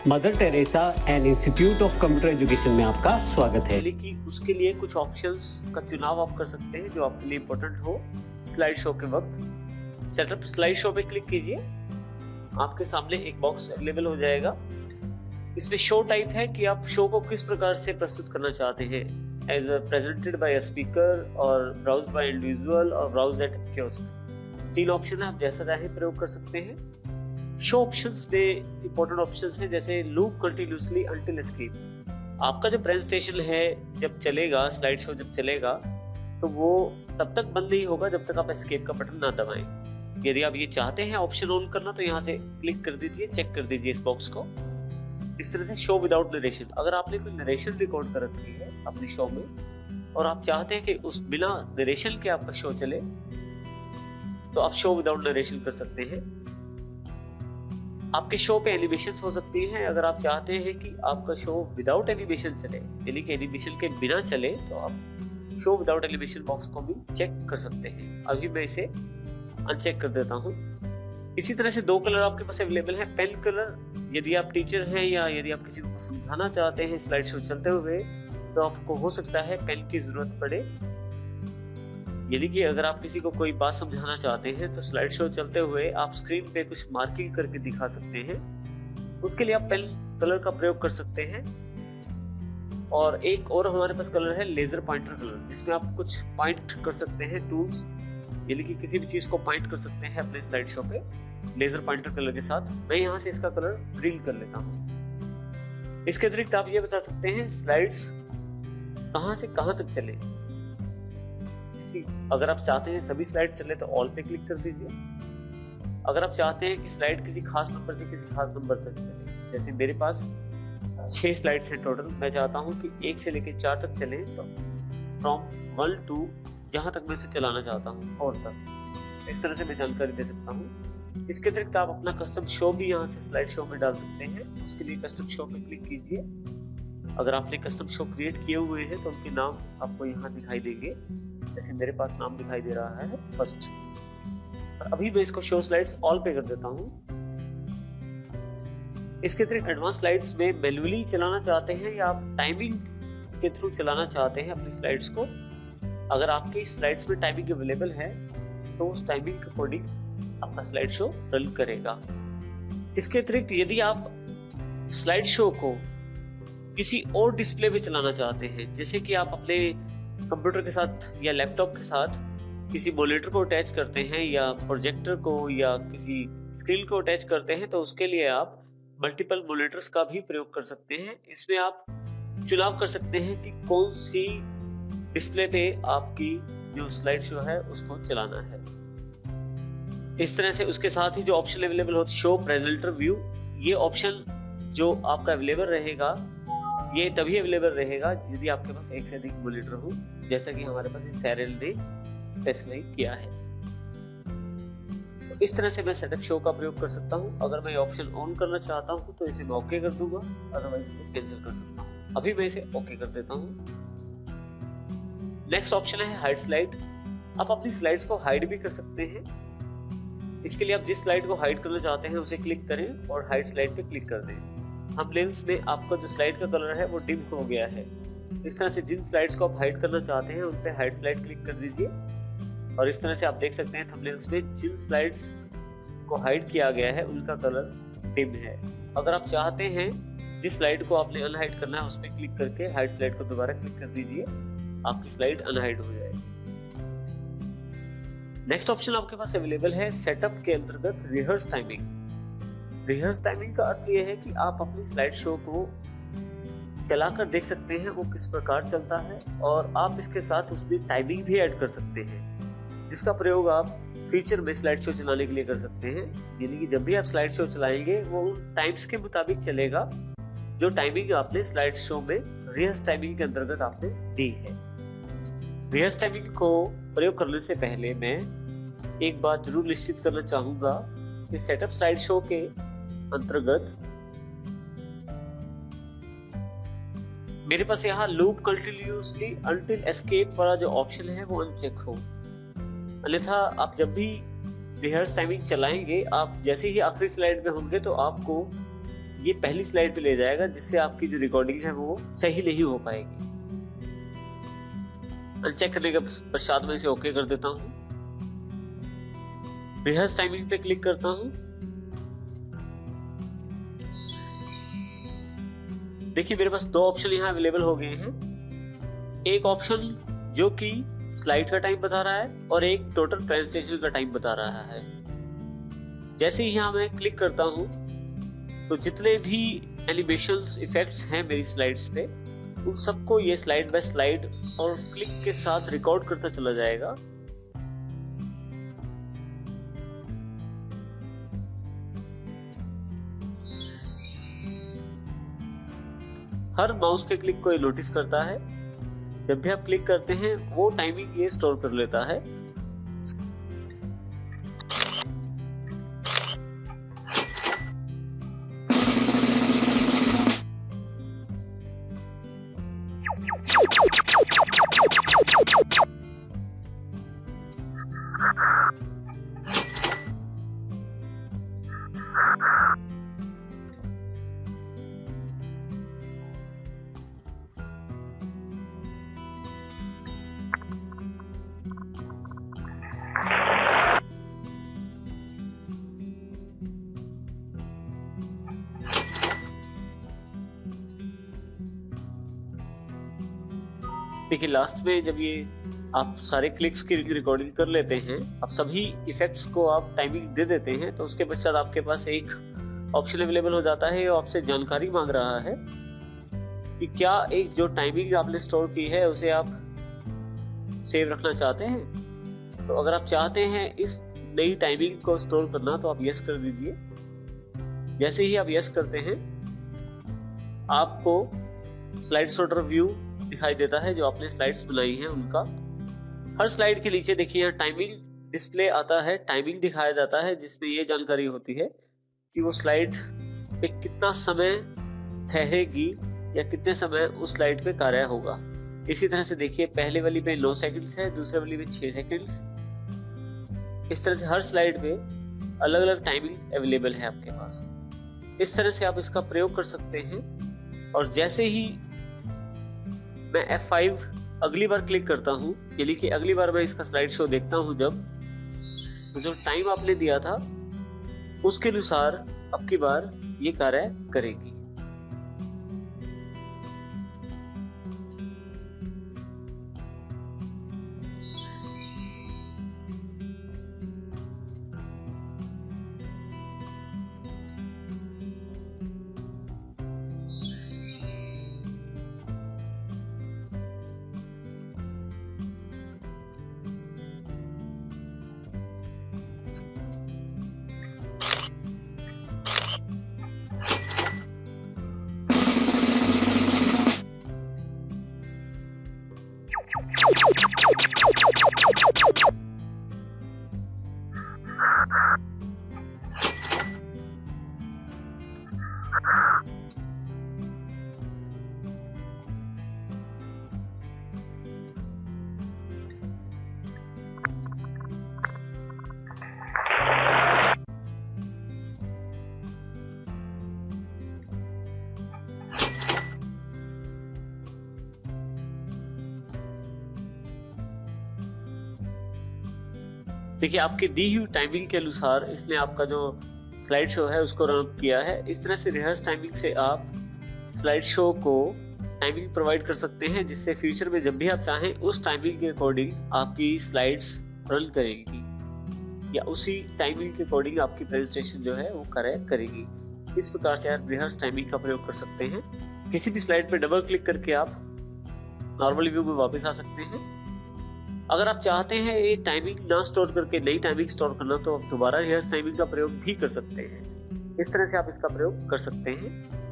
Mother Teresa and institute of computer education में आपका स्वागत है। लेकिन उसके लिए कुछ ऑप्शंस का चुनाव आप कर सकते हैं जो आपके लिए इम्पोर्टेंट हो स्लाइड शो के वक्त। सेटअप स्लाइड शो पे क्लिक कीजिए, आपके सामने एक बॉक्स अवेलेबल हो जाएगा। इसमें शो टाइप है कि आप शो को किस प्रकार से प्रस्तुत करना चाहते हैं, as presented by a speaker और ब्राउज बाय इंडिविजुअल और ब्राउज एट कियोस्क। 3 ऑप्शन है, आप जैसा चाहे प्रयोग कर सकते हैं। शो ऑप्शंस में इंपॉर्टेंट ऑप्शंस हैं जैसे लूप कंटिन्यूअसली अंटिल एस्केप। आपका जो प्रेजेंटेशन है जब चलेगा, स्लाइड शो जब चलेगा तो वो तब तक बंद नहीं होगा जब तक आप एस्केप का बटन ना दबाएं। यदि आप ये चाहते हैं ऑप्शन ऑन करना तो यहाँ से क्लिक कर दीजिए, चेक कर दीजिए इस बॉक्स को। इस तरह से शो विदाउट नरेशन, अगर आपने कोई नरेशन रिकॉर्ड कर रखी है अपने शो में और आप चाहते हैं कि उस बिना नरेशन के आपका शो चले तो आप शो विदाउट नरेशन कर सकते हैं। आपके शो पे एनिमेशंस हो सकती हैं। अगर आप चाहते हैं कि आपका शो विदाउट एनिमेशन चले, यानी कि एनिमेशन के बिना चले, तो आप शो विदाउट एनिमेशन बॉक्स को भी चेक कर सकते हैं। अभी मैं इसे अनचेक कर देता हूँ। इसी तरह से 2 कलर आपके पास अवेलेबल है। पेन कलर, यदि आप टीचर हैं या यदि आप किसी को समझाना चाहते हैं स्लाइड शो चलते हुए तो आपको हो सकता है पेन की जरूरत पड़े। यानी कि अगर आप किसी को कोई बात समझाना चाहते हैं तो स्लाइड शो चलते हुए आप स्क्रीन पे कुछ मार्किंग करके दिखा सकते हैं। उसके लिए आप पेन कलर का प्रयोग कर सकते हैं। और एक और हमारे पास कलर है लेजर पॉइंटर कलर, जिसमें आप कुछ पॉइंट कर सकते हैं टूल्स, यानी कि किसी भी चीज को पॉइंट कर सकते हैं अपने स्लाइड शो पे लेजर पॉइंटर कलर के साथ। मैं यहाँ से इसका कलर ग्रीन कर लेता हूँ। इसके अतिरिक्त आप ये बता सकते हैं स्लाइड्स कहाँ से कहाँ तक चले। अगर आप चाहते हैं सभी स्लाइड्स चले तो ऑल पे क्लिक कर दीजिए। अगर आप चाहते हैं कि स्लाइड किसी खास नंबर से किसी खास नंबर तक चले, जैसे मेरे पास 6 स्लाइड्स हैं टोटल, मैं चाहता हूं कि 1 से लेकर 4 तक चले, तो फ्रॉम 1 to जहां तक मैं इसे चलाना चाहता हूं और तक, इस तरह से मैं जानकारी दे सकता हूं। इसके अतिरिक्त आप अपना कस्टम शो भी यहाँ से स्लाइड शो में डाल सकते हैं। उसके लिए कस्टम शो पे क्लिक कीजिए। अगर आपने कस्टम शो क्रिएट किए हुए हैं तो उनके नाम आपको यहाँ दिखाई देंगे। जैसे मेरे पास नाम दिखाई दे रहा है फर्स्ट। अभी मैं इसको शो स्लाइड्स ऑल पे कर देता हूँ। इसके अतिरिक्त एडवांस स्लाइड्स में मैन्युअली चलाना चाहते हैं या आप टाइमिंग के थ्रू चलाना चाहते हैं अपनी स्लाइड्स को। अगर आपकी स्लाइड्स में टाइमिंग अवेलेबल है तो उस टाइमिंग के अकॉर्डिंग आपका स्लाइड शो रन करेगा। इसके अतिरिक्त यदि आप स्लाइड शो को किसी और डिस्प्ले पे चलाना चाहते हैं, जैसे कि आप अपने कंप्यूटर के साथ या लैपटॉप के साथ किसी मॉनिटर को अटैच करते हैं या प्रोजेक्टर को या किसी स्क्रीन को अटैच करते हैं, तो उसके लिए आप मल्टीपल मॉनिटर्स का भी प्रयोग कर सकते हैं। इसमें आप चुनाव कर सकते हैं कि कौन सी डिस्प्ले पे आपकी जो स्लाइड शो है उसको चलाना है। इस तरह से उसके साथ ही जो ऑप्शन अवेलेबल हो, शो प्रेजेंटर व्यू, ये ऑप्शन जो आपका अवेलेबल रहेगा ये तभी अवेलेबल रहेगा यदि आपके पास 1 से अधिक मॉनिटर हो, जैसा कि हमारे पास सैरल ने स्पेसिफाई किया है। तो इस तरह से मैं सेटअप शो का प्रयोग कर सकता हूं। अगर मैं ऑप्शन ऑन करना चाहता हूं तो इसे मैं ओके कर दूंगा, अदरवाइज इसे कैंसिल कर सकता हूं। अभी मैं इसे ओके कर देता हूं। नेक्स्ट ऑप्शन है हाइड स्लाइड। आप अपनी स्लाइड्स को हाइड भी कर सकते हैं। इसके लिए आप जिस स्लाइड को हाइड करना चाहते हैं उसे क्लिक करें और हाइड स्लाइड पे क्लिक कर दें। थंबनेल्स में आपका जो स्लाइड का कलर है वो डिम हो गया है। इस तरह से जिन स्लाइड्स को आप हाइड करना चाहते हैं उन पे हाइड स्लाइड क्लिक कर दीजिए और इस तरह से आप देख सकते हैं थंबनेल्स में जिन स्लाइड्स को हाइड किया गया है उनका कलर डिम है। अगर आप चाहते हैं जिस स्लाइड को आपने अनहाइड करना है उस पर क्लिक करके हाइड स्लाइड को दोबारा क्लिक कर दीजिए, आपकी स्लाइड अनहाइड हो जाएगी। नेक्स्ट ऑप्शन आपके पास अवेलेबल है सेटअप के अंतर्गत रिहर्स टाइमिंग। रिहर्स टाइमिंग का अर्थ यह है कि आप अपनी स्लाइड शो को चलाकर देख सकते हैं वो किस प्रकार चलता है और आप इसके साथ उसमें टाइमिंग भी ऐड कर सकते हैं, जिसका प्रयोग आप फ्यूचर में स्लाइड शो चलाने के लिए कर सकते हैं। यानी कि जब भी आप स्लाइड शो चलाएंगे वो उन टाइम्स के मुताबिक चलेगा जो टाइमिंग आपने स्लाइड शो में रिहर्स टाइमिंग के अंतर्गत आपने दी है। रिहर्स टाइमिंग को प्रयोग करने से पहले मैं एक बात जरूर निश्चित करना चाहूंगा कि सेटअप स्लाइड शो के अंतर्गत मेरे पास यहाँ लूप कंटिन्यूअसली अंटिल एस्केप वाला जो ऑप्शन है वो अनचेक हो। अन्यथा आप जब भी रिहर्स टाइमिंग चलाएंगे, आप जैसे ही आखिरी स्लाइड में होंगे तो आपको ये पहली स्लाइड पे ले जाएगा, जिससे आपकी जो रिकॉर्डिंग है वो सही नहीं हो पाएगी। अनचेक करने के पश्चात मैं इसे ओके कर देता हूँ। रिहर्स टाइमिंग पे क्लिक करता हूँ। देखिए मेरे पास दो ऑप्शन यहाँ अवेलेबल हो गए हैं। एक ऑप्शन जो कि स्लाइड का टाइम बता रहा है और एक टोटल प्रेजेंटेशन का टाइम बता रहा है। जैसे ही यहाँ मैं क्लिक करता हूँ तो जितने भी एनिमेशंस इफेक्ट्स हैं मेरी स्लाइड्स पे, उन सबको ये स्लाइड बाय स्लाइड और क्लिक के साथ रिकॉर्ड करता चला जाएगा। हर माउस के क्लिक को ये नोटिस करता है। जब भी आप क्लिक करते हैं वो टाइमिंग ये स्टोर कर लेता है। देखिए लास्ट में जब ये आप सारे क्लिक्स की रिकॉर्डिंग कर लेते हैं, आप सभी इफेक्ट्स को आप टाइमिंग दे देते हैं, तो उसके पश्चात आपके पास एक ऑप्शन अवेलेबल हो जाता है। आपसे जानकारी मांग रहा है कि क्या एक जो टाइमिंग आपने स्टोर की है उसे आप सेव रखना चाहते हैं। तो अगर आप चाहते हैं इस नई टाइमिंग को स्टोर करना तो आप यस कर दीजिए। जैसे ही आप यस करते हैं आपको स्लाइड सॉर्टर व्यू दिखाई देता है जो आपने स्लाइड्स बनाई हैं उनका। हर स्लाइड के नीचे देखिए यहाँ टाइमिंग डिस्प्ले आता है, टाइमिंग दिखाया जाता है, जिसमें ये जानकारी होती है कि वो स्लाइड पे कितना समय ठहरेगी या कितने समय उस स्लाइड पे कार्य होगा। इसी तरह से देखिए पहले वाली पे 9 सेकंड्स है, दूसरे वाली पे 6 सेकंड्स। इस तरह से हर स्लाइड पे अलग अलग टाइमिंग अवेलेबल है आपके पास। इस तरह से आप इसका प्रयोग कर सकते हैं। और जैसे ही मैं F5 अगली बार क्लिक करता हूँ, यानी कि अगली बार मैं इसका स्लाइड शो देखता हूँ जब, तो जो टाइम आपने दिया था उसके अनुसार अब की बार ये कार्य करेगी। देखिए आपकी दी हुई टाइमिंग के अनुसार इसने आपका जो स्लाइड शो है उसको रन किया है। इस तरह से रिहर्स टाइमिंग से आप स्लाइड शो को टाइमिंग प्रोवाइड कर सकते हैं, जिससे फ्यूचर में जब भी आप चाहें उस टाइमिंग के अकॉर्डिंग आपकी स्लाइड्स रन करेगी या उसी टाइमिंग के अकॉर्डिंग आपकी प्रेजेंटेशन जो है वो कार्य करेगी। इस प्रकार से आप रिहर्स टाइमिंग का प्रयोग कर सकते हैं। किसी भी स्लाइड पे डबल क्लिक करके आप नॉर्मल व्यू में वापस आ सकते हैं। अगर आप चाहते हैं ये टाइमिंग ना स्टोर करके नई टाइमिंग स्टोर करना, तो आप दोबारा रिहर्स टाइमिंग का प्रयोग भी कर सकते हैं। इस तरह से आप इसका प्रयोग कर सकते हैं।